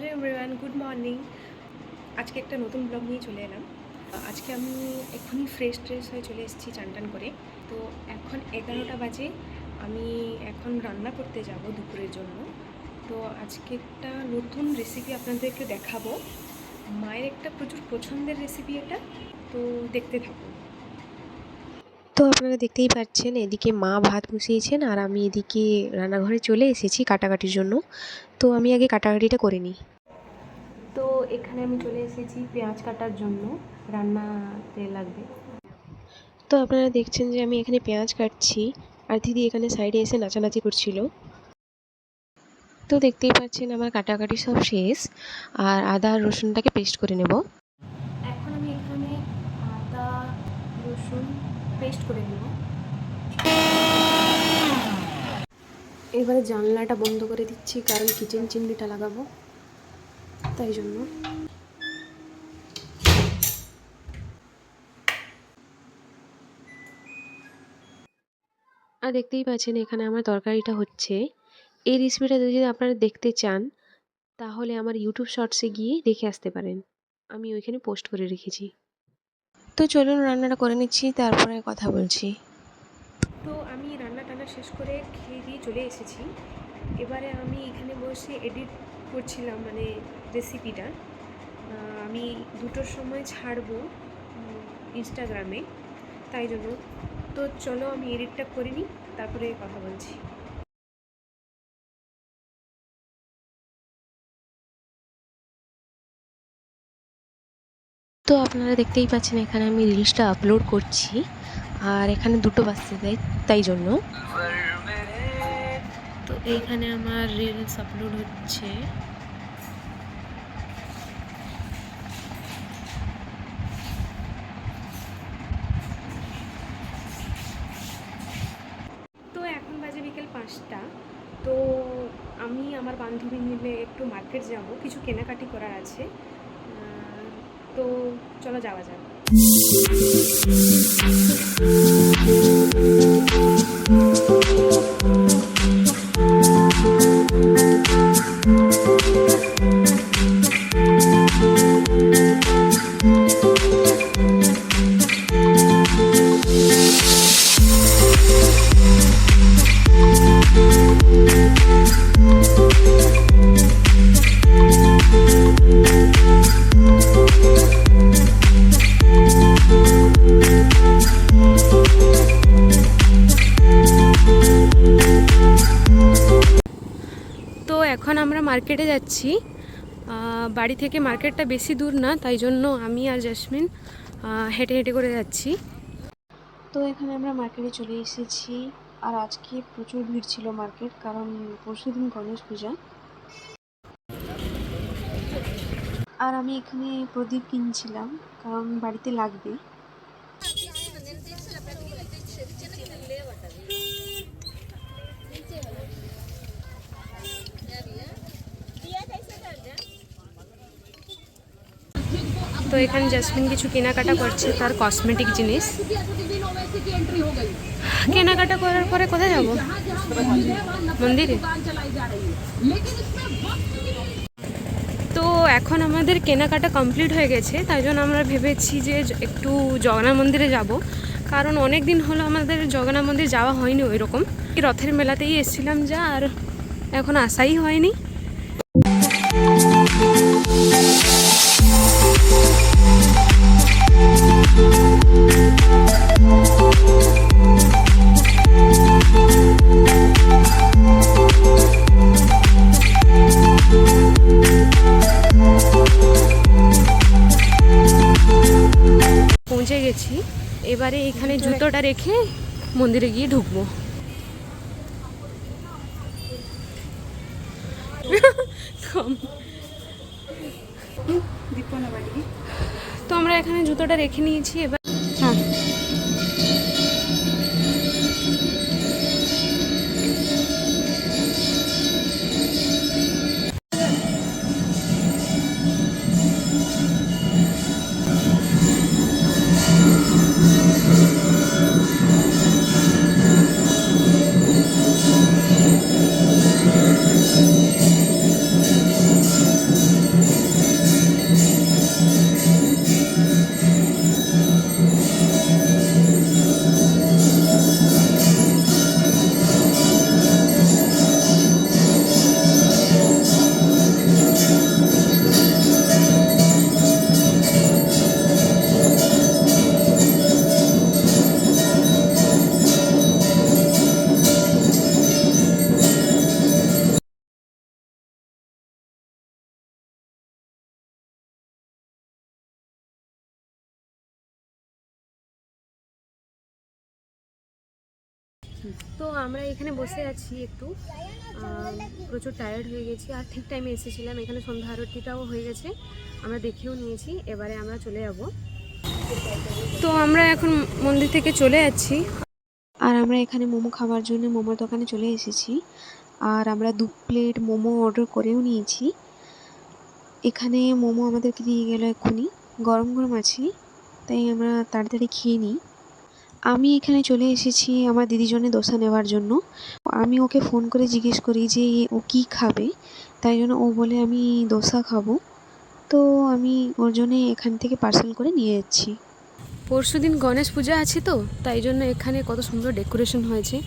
Hello everyone, good morning. আজকে একটা নতুন ব্লগ নিয়ে চলে এলাম। আজকে আমি এক্ষুনি ফ্রেশ হয়ে চলে এসেছি চান করে। তো এখন 11টা বাজে। আমি এখন রান্না করতে যাব দুপুরের জন্য। তো আজকে একটা নতুন রেসিপি আপনাদেরকে দেখাবো। মায়ের একটা প্রচুর পছন্দের রেসিপি এটা, তো দেখতে থাকুন। তো আপনারা দেখতেই পাচ্ছেন এদিকে মা ভাত বসিয়েছেন আর আমি এদিকে রান্নাঘরে চলে এসেছি কাটাকাটির জন্য। তো আমি আগে কাটাকাটিটা করে নিই। তো এখানে আমি চলে এসেছি পেঁয়াজ কাটার জন্য, রান্নাতে লাগবে। তো আপনারা দেখছেন যে আমি এখানে পেঁয়াজ কাটছি আর দিদি এখানে সাইডে এসে নাচানাচি করছিল। তো দেখতেই পাচ্ছেন আমার কাটাকাটি সব শেষ, আর আদা আর রসুনটাকে পেস্ট করে নেব। এখন আমি এখানে আদা রসুন পেস্ট করে নেব। এবারে জানলাটা বন্ধ করে দিচ্ছি, কারণ কিচেন চিমনিটা লাগাবো, তাই জন্য। আর দেখতেই পাচ্ছেন এখানে আমার তরকারিটা হচ্ছে। এই রেসিপিটা যদি আপনারা দেখতে চান তাহলে আমার ইউটিউব শর্টসে গিয়ে দেখে আসতে পারেন, আমি ওইখানে পোস্ট করে রেখেছি। তো চলুন রান্নাটা করে নিচ্ছি, তারপরে কথা বলছি। তো আমি রান্না শেষ করে খেয়ে দিয়ে চলে এসেছি। এবারে আমি এখানে বসে এডিট করছিলাম, মানে রেসিপিটা আমি 2টোর সময় ছাড়বো ইনস্টাগ্রামে, তাই জন্য। তো চলো আমি এডিটটা করে নিই, তারপরে কথা বলছি। তো আপনারা দেখতেই পাচ্ছেন এখানে আমি রিলসটা আপলোড করছি, আর এখানে 2টো বাজতে দেয় তাই জন্য। তো এইখানে আমার রিলস আপলোড হচ্ছে। তো এখন বাজে বিকেল 5টা। তো আমি আমার বান্ধবী মিলে একটু মার্কেট যাব, কিছু কেনাকাটি করার আছে। তো চলো যাওয়া যাক। তো এখন আমরা মার্কেটে যাচ্ছি। বাড়ি থেকে মার্কেটটা বেশি দূর না, তাই জন্য আমি আর জাসমিন হেঁটে হেঁটে করে যাচ্ছি। তো এখানে আমরা মার্কেটে চলে এসেছি, আর আজকে প্রচুর ভিড় ছিল মার্কেট, কারণ পরশুদিন গণেশ পূজা। আর আমি এখানে প্রদীপ কিনছিলাম, কারণ বাড়িতে লাগবে। তো এখানে জাসমিন কিছু কেনাকাটা করছে, তার কসমেটিক জিনিস। কেনাকাটা করার পরে কোথায় যাব? মন্দিরে। তো এখন আমাদের কেনাকাটা কমপ্লিট হয়ে গেছে, তাই জন্য আমরা ভেবেছি যে একটু জগন্নাথ মন্দিরে যাব, কারণ অনেক দিন হলো আমাদের জগন্নাথ মন্দির যাওয়া হয়নি ওই রকম। রথের মেলাতেই এসেছিলাম যা, আর এখন আসাই হয়নি। পৌঁছে গেছি। এবারে এখানে জুতোটা রেখে মন্দিরে গিয়ে ঢুকবো। তো আমরা এখানে জুতোটা রেখে নিয়েছি। এবার তো আমরা এখানে বসে আছি একটু, প্রচুর টায়ার্ড হয়ে গেছি আর ঠিক টাইমে এসেছিলাম। এখানে সন্ধ্যা আরতিটাও হয়ে গেছে, আমরা দেখেও নিয়েছি। এবারে আমরা চলে যাব। তো আমরা এখন মন্দির থেকে চলে যাচ্ছি। আর আমরা এখানে মোমো খাওয়ার জন্য মোমোর দোকানে চলে এসেছি। আর আমরা 2 প্লেট মোমো অর্ডার করেও নিয়েছি। এখানে মোমো আমাদেরকে দিয়ে গেল এক্ষুনি, গরম গরম আছে, তাই আমরা তাড়াতাড়ি খেয়ে নিই। আমি এখানে চলে এসেছি আমার দিদির জন্য দোসা নেওয়ার জন্য। আমি ওকে ফোন করে জিজ্ঞেস করি যে ও কী খাবে, তাই জন্য ও বলে আমি দোসা খাবো। তো আমি ওর জন্যে এখান থেকে পার্সেল করে নিয়ে যাচ্ছি। পরশুদিন গণেশ পূজা আছে, তো তাই জন্য এখানে কত সুন্দর ডেকোরেশন হয়েছে।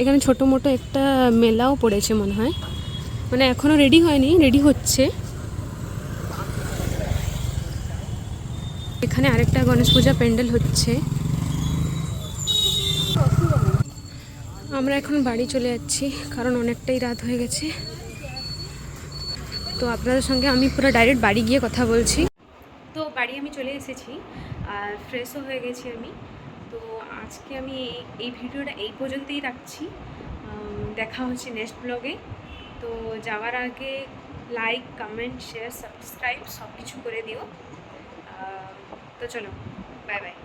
এখানে ছোটো মোটো একটা মেলাও পড়েছে মনে হয়, মানে এখনও রেডি হয়নি, রেডি হচ্ছে। এখানে আরেকটা গণেশ পূজা প্যান্ডেল হচ্ছে। আমরা এখন বাড়ি চলে যাচ্ছি, কারণ অনেকটাই রাত হয়ে গেছে। তো আপনাদের সঙ্গে আমি পুরো ডাইরেক্ট বাড়ি গিয়ে কথা বলছি। তো বাড়ি আমি চলে এসেছি আর ফ্রেশও হয়ে গেছি আমি। তো আজকে আমি এই ভিডিওটা এই পর্যন্তই রাখছি। দেখা হচ্ছে নেক্সট ব্লগে। তো যাওয়ার আগে লাইক, কমেন্ট, শেয়ার, সাবস্ক্রাইব সব কিছু করে দিও। তো চলো, বাই বাই।